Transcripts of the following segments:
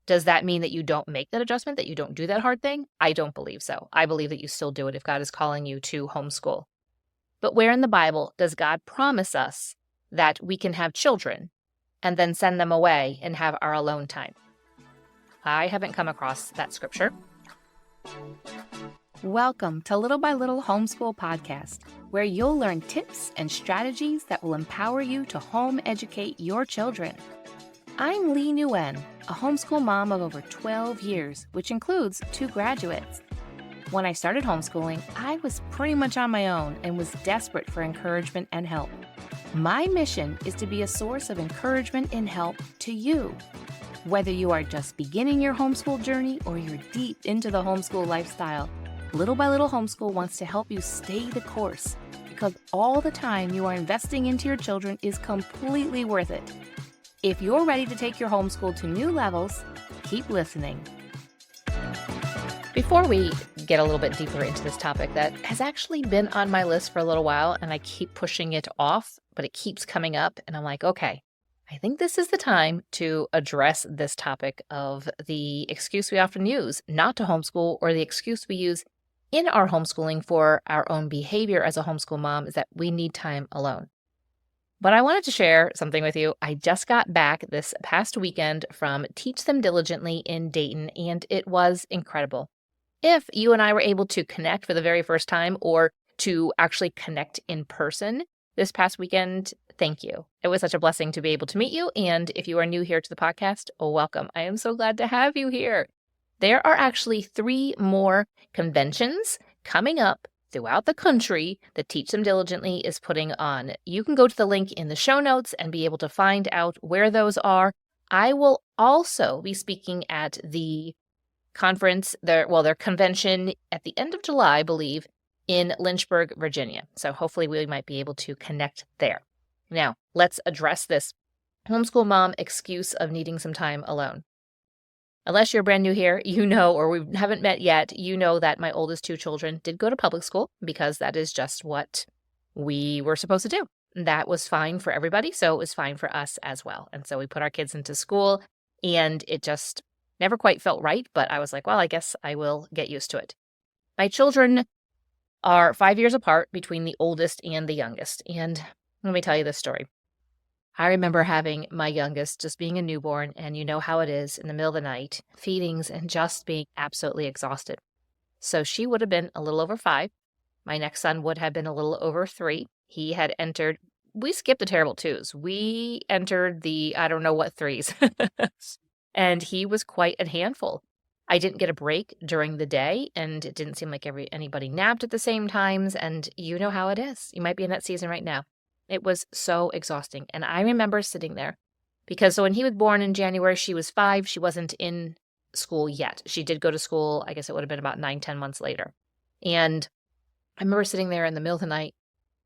Does that mean that you don't make that adjustment, that you don't do that hard thing? I don't believe so. I believe that you still do it if God is calling you to homeschool. But where in the Bible does God promise us that we can have children and then send them away and have our alone time? I haven't come across that scripture. Welcome to Little by Little Homeschool Podcast, where you'll learn tips and strategies that will empower you to home educate your children. I'm Leigh Nguyen, a homeschool mom of over 12 years, which includes 2 graduates. When I started homeschooling, I was pretty much on my own and was desperate for encouragement and help. My mission is to be a source of encouragement and help to you. Whether you are just beginning your homeschool journey or you're deep into the homeschool lifestyle, Little by Little Homeschool wants to help you stay the course, because all the time you are investing into your children is completely worth it. If you're ready to take your homeschool to new levels, keep listening. Before we get a little bit deeper into this topic that has actually been on my list for a little while, and I keep pushing it off, but it keeps coming up, and I'm like, okay, I think this is the time to address this topic of the excuse we often use not to homeschool, or the excuse we use in our homeschooling for our own behavior as a homeschool mom, is that we need time alone. But I wanted to share something with you. I just got back this past weekend from Teach Them Diligently in Dayton, and it was incredible. If you and I were able to connect for the very first time, or to actually connect in person this past weekend, thank you. It was such a blessing to be able to meet you. And if you are new here to the podcast, welcome. I am so glad to have you here. There are actually 3 more conventions coming up throughout the country that Teach Them Diligently is putting on. You can go to the link in the show notes and be able to find out where those are. I will also be speaking at the conference, their convention at the end of July, I believe, in Lynchburg, Virginia. So hopefully we might be able to connect there. Now, let's address this homeschool mom excuse of needing some time alone. Unless you're brand new here, you know, or we haven't met yet, you know that my oldest 2 children did go to public school, because that is just what we were supposed to do. That was fine for everybody, so it was fine for us as well. And so we put our kids into school, and it just never quite felt right, but I was like, well, I guess I will get used to it. My children are 5 years apart between the oldest and the youngest, and let me tell you this story. I remember having my youngest just being a newborn, and you know how it is in the middle of the night, feedings and just being absolutely exhausted. So she would have been a little over 5. My next son would have been a little over 3. He had entered, we skipped the terrible 2s. We entered the, I don't know what 3s. And he was quite a handful. I didn't get a break during the day, and it didn't seem like anybody napped at the same times. And you know how it is. You might be in that season right now. It was so exhausting. And I remember sitting there, because so when he was born in January, she was 5. She wasn't in school yet. She did go to school. I guess it would have been about 9-10 months later. And I remember sitting there in the middle of the night,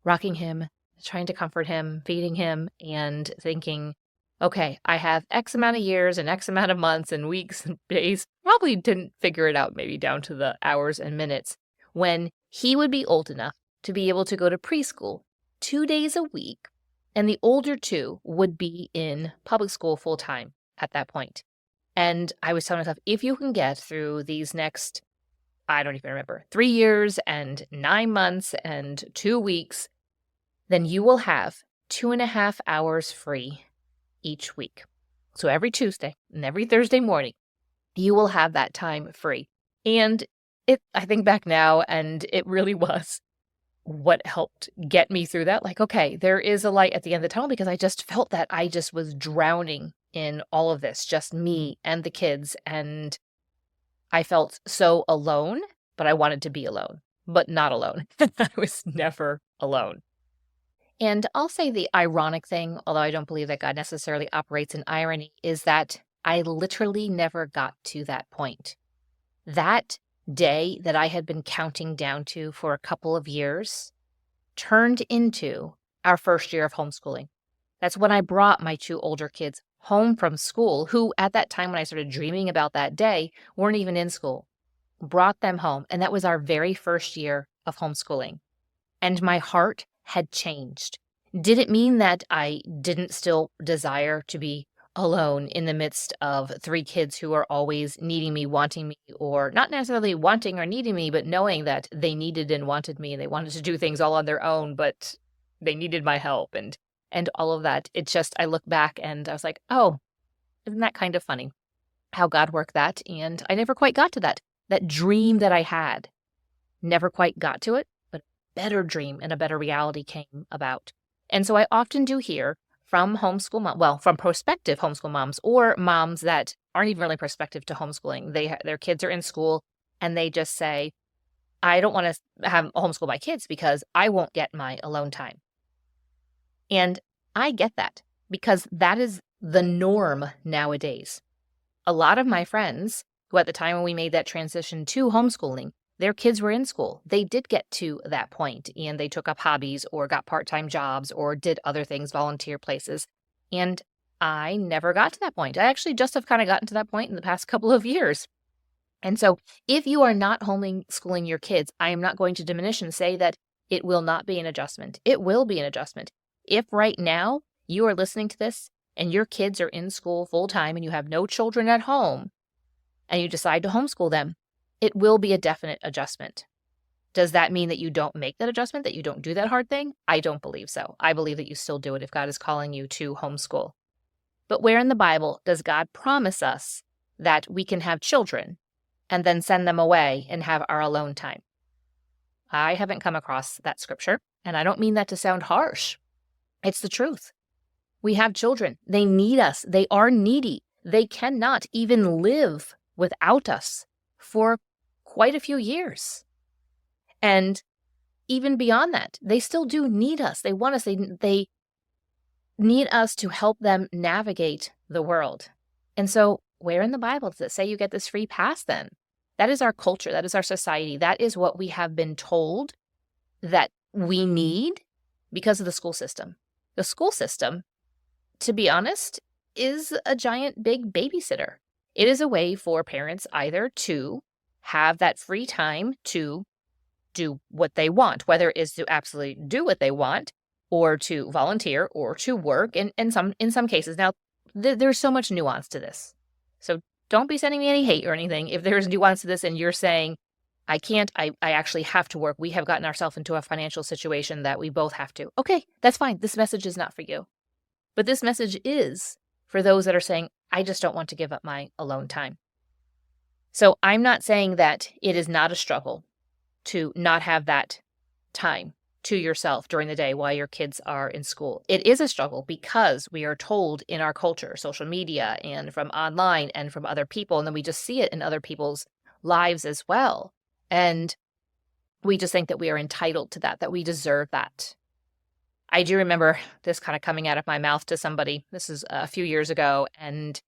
rocking him, trying to comfort him, feeding him, and thinking, okay, I have X amount of years and X amount of months and weeks and days. Probably didn't figure it out, maybe down to the hours and minutes, when he would be old enough to be able to go to preschool 2 days a week, and the older 2 would be in public school full time at that point. And I was telling myself, if you can get through these next, I don't even remember, 3 years and 9 months and 2 weeks, then you will have 2.5 hours free each week. So every Tuesday and every Thursday morning, you will have that time free. And I think back now, and it really was what helped get me through that. Like, okay, there is a light at the end of the tunnel, because I just felt that I just was drowning in all of this, just me and the kids. And I felt so alone, but I wanted to be alone, but not alone. I was never alone. And I'll say the ironic thing, although I don't believe that God necessarily operates in irony, is that I literally never got to that point. That day that I had been counting down to for a couple of years turned into our first year of homeschooling. That's when I brought my 2 older kids home from school, who at that time when I started dreaming about that day weren't even in school. Brought them home, and that was our very first year of homeschooling. And my heart had changed. Did it mean that I didn't still desire to be alone in the midst of 3 kids who are always needing me, wanting me, or not necessarily wanting or needing me, but knowing that they needed and wanted me, and they wanted to do things all on their own, but they needed my help and all of that. It just I look back and I was like, "Oh, isn't that kind of funny how God worked that?" And I never quite got to that. That dream that I had, never quite got to it, but a better dream and a better reality came about. And so I often do hear from homeschool mom, well, from prospective homeschool moms or moms that aren't even really prospective to homeschooling. Their kids are in school and they just say, "I don't want to have homeschool my kids because I won't get my alone time." And I get that because that is the norm nowadays. A lot of my friends who at the time when we made that transition to homeschooling, their kids were in school. They did get to that point and they took up hobbies or got part-time jobs or did other things, volunteer places. And I never got to that point. I actually just have kind of gotten to that point in the past couple of years. And so if you are not homeschooling your kids, I am not going to diminish and say that it will not be an adjustment. It will be an adjustment. If right now you are listening to this and your kids are in school full time and you have no children at home and you decide to homeschool them, it will be a definite adjustment. Does that mean that you don't make that adjustment, that you don't do that hard thing? I don't believe so. I believe that you still do it if God is calling you to homeschool. But where in the Bible does God promise us that we can have children and then send them away and have our alone time? I haven't come across that scripture, and I don't mean that to sound harsh. It's the truth. We have children. They need us. They are needy. They cannot even live without us for quite a few years. And even beyond that, they still do need us. They want us. They need us to help them navigate the world. And so where in the Bible does it say you get this free pass then? That is our culture. That is our society. That is what we have been told that we need because of the school system. The school system, to be honest, is a giant big babysitter. It is a way for parents either to have that free time to do what they want, whether it is to absolutely do what they want or to volunteer or to work in some cases. Now, there's so much nuance to this. So don't be sending me any hate or anything. If there's nuance to this and you're saying, I can't, I actually have to work. We have gotten ourselves into a financial situation that we both have to. Okay, that's fine. This message is not for you. But this message is for those that are saying, I just don't want to give up my alone time. So I'm not saying that it is not a struggle to not have that time to yourself during the day while your kids are in school. It is a struggle because we are told in our culture, social media and from online and from other people, and then we just see it in other people's lives as well. And we just think that we are entitled to that we deserve that. I do remember this kind of coming out of my mouth to somebody. This is a few years ago. And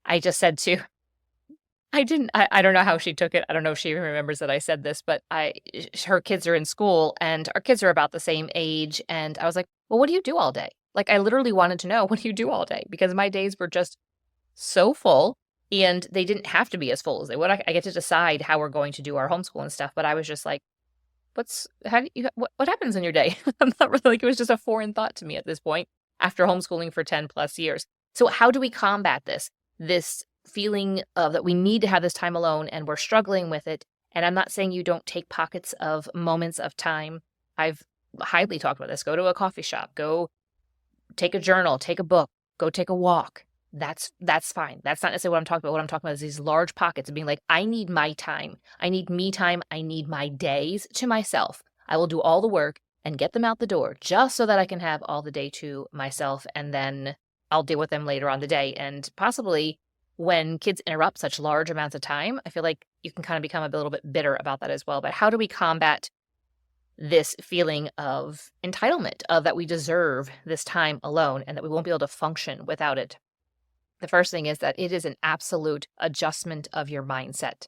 I just said I don't know how she took it. I don't know if she even remembers that I said this, but her kids are in school and our kids are about the same age. And I was like, well, what do you do all day? Like, I literally wanted to know, what do you do all day? Because my days were just so full. And they didn't have to be as full as they would. I get to decide how we're going to do our homeschool and stuff. But I was just like, what happens in your day? I'm not really like, it was just a foreign thought to me at this point after homeschooling for 10 plus years. So how do we combat this feeling of that we need to have this time alone and we're struggling with it? And I'm not saying you don't take pockets of moments of time. I've highly talked about this. Go to a coffee shop, go take a journal, take a book, go take a walk. That's fine. That's not necessarily what I'm talking about. What I'm talking about is these large pockets of being like, I need my time. I need me time. I need my days to myself. I will do all the work and get them out the door just so that I can have all the day to myself. And then I'll deal with them later on the day. And possibly when kids interrupt such large amounts of time, I feel like you can kind of become a little bit bitter about that as well. But how do we combat this feeling of entitlement, of that we deserve this time alone and that we won't be able to function without it? The first thing is that it is an absolute adjustment of your mindset.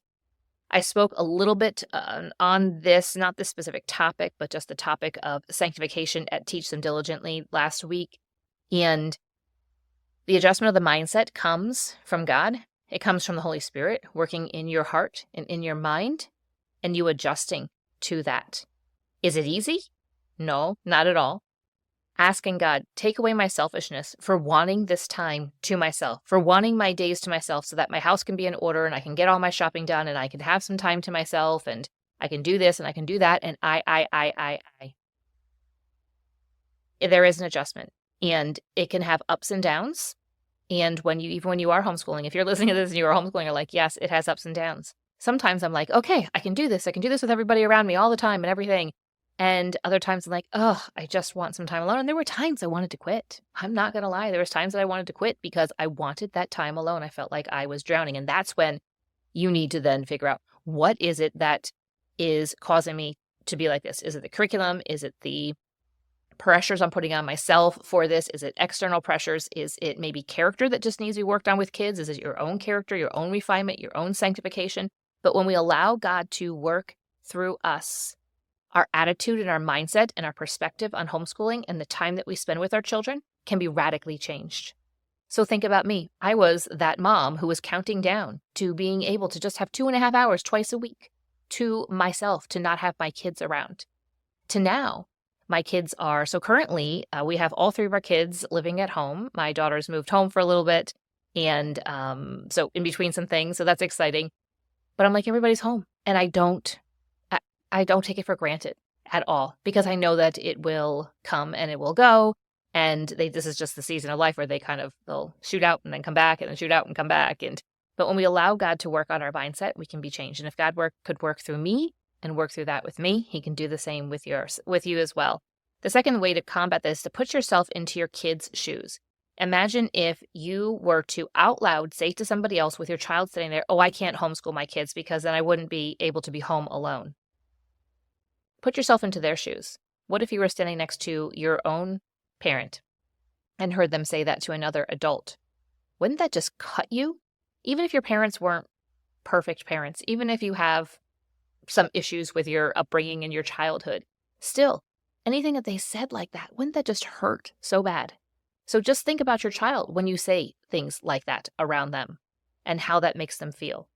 I spoke a little bit on this, not this specific topic, but just the topic of sanctification at Teach Them Diligently last week. And the adjustment of the mindset comes from God. It comes from the Holy Spirit working in your heart and in your mind, and you adjusting to that. Is it easy? No, not at all. asking God, take away my selfishness for wanting this time to myself, for wanting my days to myself so that my house can be in order and I can get all my shopping done and I can have some time to myself and I can do this and I can do that. And I. There is an adjustment and it can have ups and downs. And even when you are homeschooling, if you're listening to this and you are homeschooling, you're like, yes, it has ups and downs. Sometimes I'm like, okay, I can do this. I can do this with everybody around me all the time and everything. And other times I'm like, oh, I just want some time alone. And there were times I wanted to quit. I'm not going to lie. There was times that I wanted to quit because I wanted that time alone. I felt like I was drowning. And that's when you need to then figure out, what is it that is causing me to be like this? Is it the curriculum? Is it the pressures I'm putting on myself for this? Is it external pressures? Is it maybe character that just needs to be worked on with kids? Is it your own character, your own refinement, your own sanctification? But when we allow God to work through us, our attitude and our mindset and our perspective on homeschooling and the time that we spend with our children can be radically changed. So think about me. I was that mom who was counting down to being able to just have 2.5 hours twice a week to myself, to not have my kids around. To now, my kids are, so currently we have all 3 of our kids living at home. My daughter's moved home for a little bit. And so in between some things, so that's exciting. But I'm like, everybody's home. And I don't take it for granted at all, because I know that it will come and it will go. And this is just the season of life where they'll shoot out and then come back and then shoot out and come back. But when we allow God to work on our mindset, we can be changed. And if God could work through me and work through that with me, he can do the same with you as well. The second way to combat this is to put yourself into your kids' shoes. Imagine if you were to out loud say to somebody else with your child sitting there, oh, I can't homeschool my kids because then I wouldn't be able to be home alone. Put yourself into their shoes. What if you were standing next to your own parent and heard them say that to another adult? Wouldn't that just cut you? Even if your parents weren't perfect parents, even if you have some issues with your upbringing and your childhood, still, anything that they said like that, wouldn't that just hurt so bad? So just think about your child when you say things like that around them and how that makes them feel.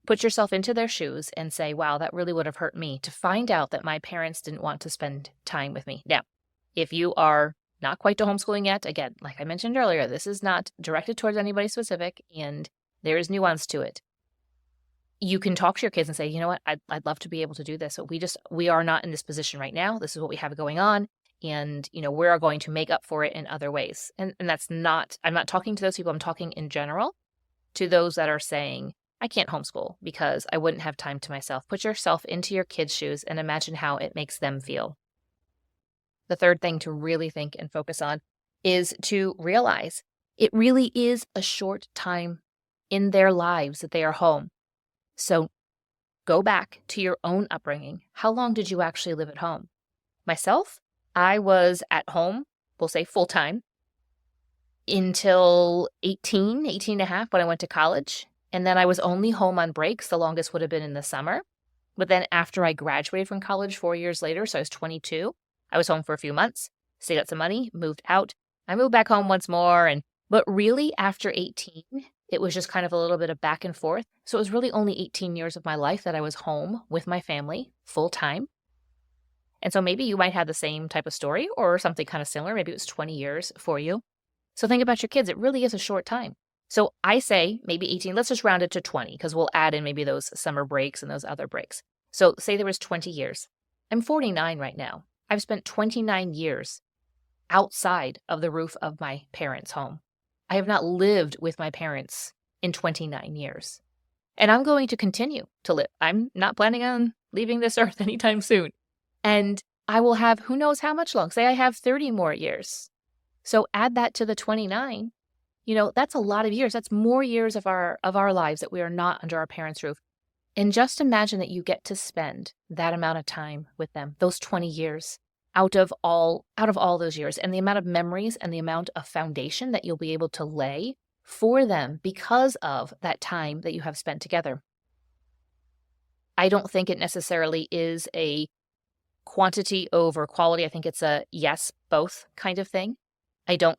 Put yourself into their shoes and say, wow, that really would have hurt me to find out that my parents didn't want to spend time with me. Now, if you are not quite to homeschooling yet, again, like I mentioned earlier, this is not directed towards anybody specific and there is nuance to it. You can talk to your kids and say, you know what, I'd love to be able to do this. But we are not in this position right now. This is what we have going on. And, we are going to make up for it in other ways. And that's not, I'm not talking to those people. I'm talking in general to those that are saying, I can't homeschool because I wouldn't have time to myself. Put yourself into your kids' shoes and imagine how it makes them feel. The third thing to really think and focus on is to realize it really is a short time in their lives that they are home. So go back to your own upbringing. How long did you actually live at home? Myself, I was at home, we'll say full-time, until 18 and a half when I went to college. And then I was only home on breaks. The longest would have been in the summer. But then after I graduated from college 4 years later, so I was 22, I was home for a few months, saved up some money, moved out. I moved back home once more. But really after 18, it was just kind of a little bit of back and forth. So it was really only 18 years of my life that I was home with my family full time. And so maybe you might have the same type of story or something kind of similar. Maybe it was 20 years for you. So think about your kids. It really is a short time. So I say maybe 18, let's just round it to 20 because we'll add in maybe those summer breaks and those other breaks. So say there was 20 years. I'm 49 right now. I've spent 29 years outside of the roof of my parents' home. I have not lived with my parents in 29 years. And I'm going to continue to live. I'm not planning on leaving this earth anytime soon. And I will have who knows how much long. Say I have 30 more years. So add that to the 29. That's a lot of years. That's more years of our lives that we are not under our parents' roof. And just imagine that you get to spend that amount of time with them, those 20 years out of all those years, and the amount of memories and the amount of foundation that you'll be able to lay for them because of that time that you have spent together. I don't think it necessarily is a quantity over quality. I think it's a yes, both kind of thing. I don't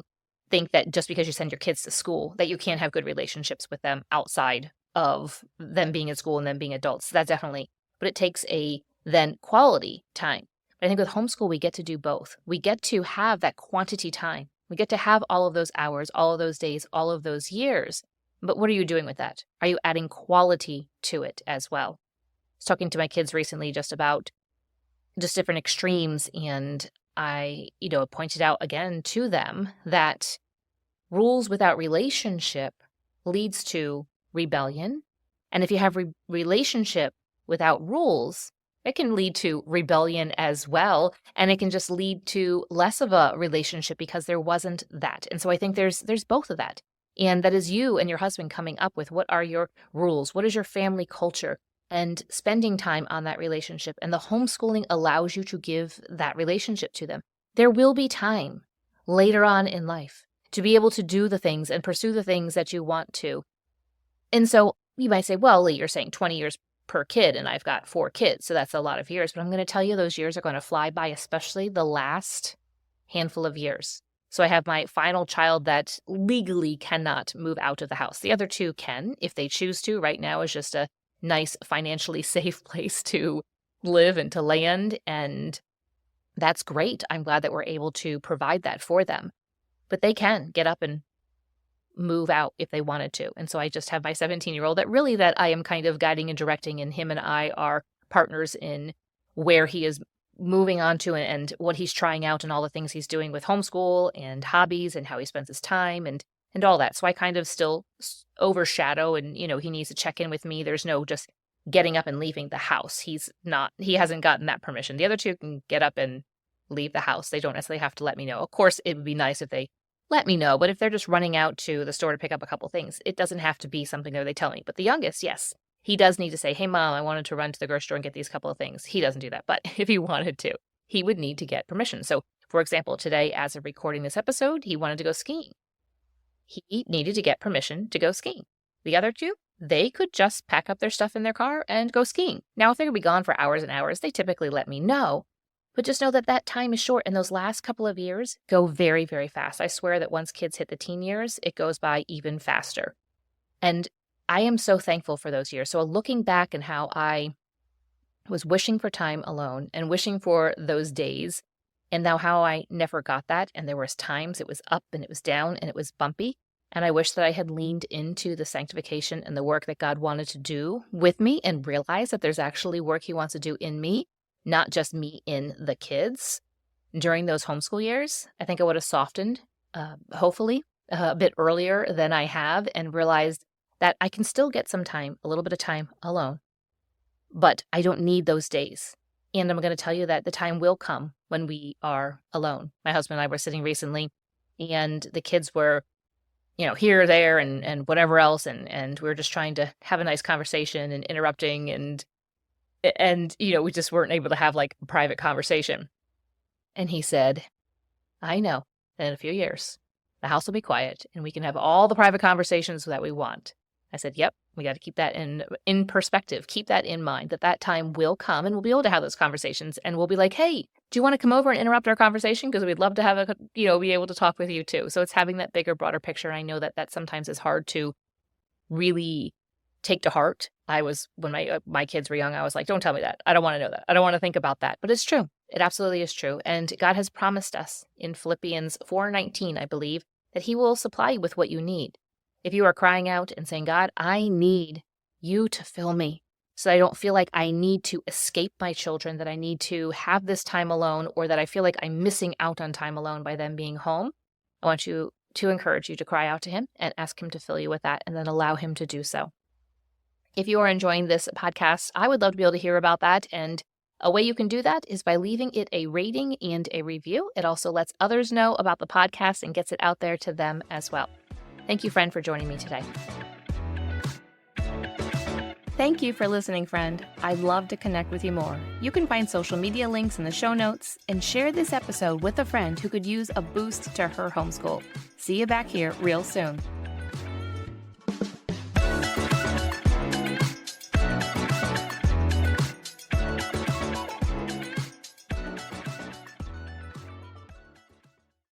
think that just because you send your kids to school that you can't have good relationships with them outside of them being in school and them being adults. That definitely, but it takes a then quality time. But I think with homeschool, we get to do both. We get to have that quantity time. We get to have all of those hours, all of those days, all of those years. But what are you doing with that? Are you adding quality to it as well? I was talking to my kids recently just about just different extremes, and I, pointed out again to them that rules without relationship leads to rebellion. And if you have relationship without rules, it can lead to rebellion as well. And it can just lead to less of a relationship because there wasn't that. And so I think there's both of that. And that is you and your husband coming up with what are your rules? What is your family culture? And spending time on that relationship. And the homeschooling allows you to give that relationship to them. There will be time later on in life to be able to do the things and pursue the things that you want to. And so you might say, well, Leigh, you're saying 20 years per kid, and I've got 4 kids, so that's a lot of years. But I'm going to tell you those years are going to fly by, especially the last handful of years. So I have my final child that legally cannot move out of the house. The other 2 can, if they choose to. Right now is just a nice, financially safe place to live and to land, and that's great. I'm glad that we're able to provide that for them. But they can get up and move out if they wanted to. And so I just have my 17-year-old that I am kind of guiding and directing, and him and I are partners in where he is moving on to and what he's trying out and all the things he's doing with homeschool and hobbies and how he spends his time and all that. So I kind of still overshadow, and, he needs to check in with me. There's no just getting up and leaving the house. He hasn't gotten that permission. The other 2 can get up and leave the house. They don't necessarily have to let me know. Of course, it would be nice if they let me know, but if they're just running out to the store to pick up a couple things, it doesn't have to be something that they tell me. But the youngest, yes, he does need to say, hey, Mom, I wanted to run to the grocery store and get these couple of things. He doesn't do that, but if he wanted to, he would need to get permission. So, for example, today, as of recording this episode, he wanted to go skiing. He needed to get permission to go skiing. The other 2, they could just pack up their stuff in their car and go skiing. Now, if they're going to be gone for hours and hours, they typically let me know. But just know that that time is short, and those last couple of years go very, very fast. I swear that once kids hit the teen years, it goes by even faster. And I am so thankful for those years. So looking back and how I was wishing for time alone and wishing for those days, and now how I never got that. And there was times it was up and it was down and it was bumpy. And I wish that I had leaned into the sanctification and the work that God wanted to do with me and realized that there's actually work he wants to do in me, not just me in the kids. During those homeschool years, I think I would have softened, hopefully, a bit earlier than I have, and realized that I can still get some time, a little bit of time alone. But I don't need those days. And I'm going to tell you that the time will come when we are alone. My husband and I were sitting recently, and the kids were, here, there, and whatever else, and we were just trying to have a nice conversation and interrupting, and we just weren't able to have like a private conversation. And he said, I know that in a few years, the house will be quiet and we can have all the private conversations that we want. I said, yep, we got to keep that in perspective. Keep that in mind, that time will come and we'll be able to have those conversations, and we'll be like, hey, do you want to come over and interrupt our conversation? Because we'd love to have be able to talk with you too. So it's having that bigger, broader picture. And I know that sometimes is hard to really take to heart. When my kids were young, I was like, don't tell me that. I don't want to know that. I don't want to think about that. But it's true. It absolutely is true. And God has promised us in Philippians 4:19, I believe, that he will supply you with what you need. If you are crying out and saying, God, I need you to fill me so that I don't feel like I need to escape my children, that I need to have this time alone, or that I feel like I'm missing out on time alone by them being home, I want you to encourage you to cry out to him and ask him to fill you with that, and then allow him to do so. If you are enjoying this podcast, I would love to be able to hear about that. And a way you can do that is by leaving it a rating and a review. It also lets others know about the podcast and gets it out there to them as well. Thank you, friend, for joining me today. Thank you for listening, friend. I'd love to connect with you more. You can find social media links in the show notes, and share this episode with a friend who could use a boost to her homeschool. See you back here real soon.